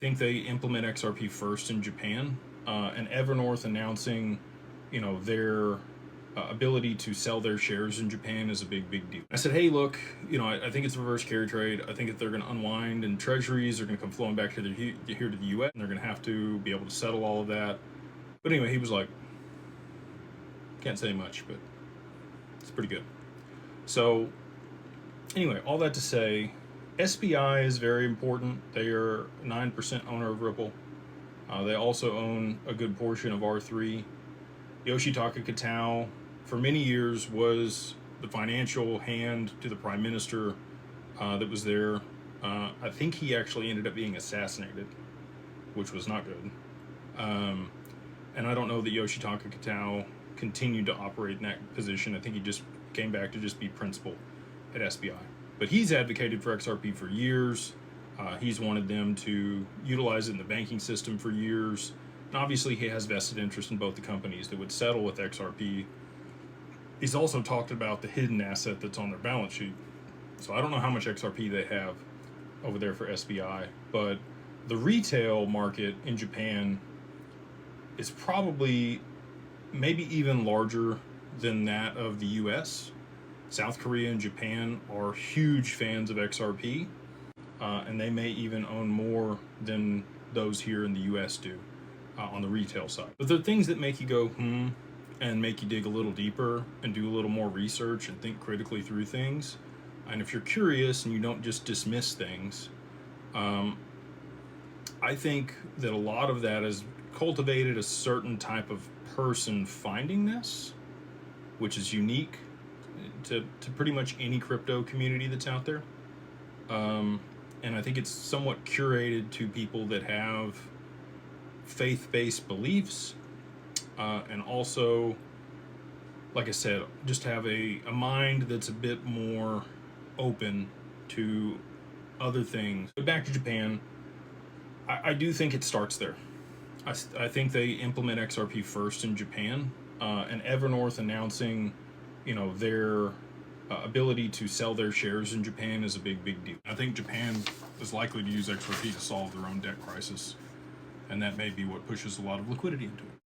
I think they implement XRP first in Japan, and Evernorth announcing, their ability to sell their shares in Japan is a big deal. I said, hey, look, I think it's a reverse carry trade. I think that they're going to unwind, and treasuries are going to come flowing back here to the U.S., and they're going to have to be able to settle all of that. But anyway, he was like, can't say much, but it's pretty good. So anyway, all that to say, SBI is very important. They are 9% owner of Ripple. They also own a good portion of R3. Yoshitaka Kitao, for many years, was the financial hand to the prime minister that was there. I think he actually ended up being assassinated, which was not good. And I don't know that Yoshitaka Kitao continued to operate in that position. I think he just came back to just be principal at SBI. But he's advocated for XRP for years. He's wanted them to utilize it in the banking system for years. And obviously he has vested interest in both the companies that would settle with XRP. He's also talked about the hidden asset that's on their balance sheet. So I don't know how much XRP they have over there for SBI, but the retail market in Japan is probably maybe even larger than that of the US. South Korea and Japan are huge fans of XRP, and they may even own more than those here in the US do on the retail side. But there are things that make you go, and make you dig a little deeper and do a little more research and think critically through things. And if you're curious and you don't just dismiss things, I think that a lot of that has cultivated a certain type of person finding this, which is unique to pretty much any crypto community that's out there. And I think it's somewhat curated to people that have faith-based beliefs, and also, like I said, just have a mind that's a bit more open to other things. But back to Japan, I do think it starts there. I think they implement XRP first in Japan, and Evernorth announcing, their ability to sell their shares in Japan is a big deal. I think Japan is likely to use XRP to solve their own debt crisis, and that may be what pushes a lot of liquidity into it.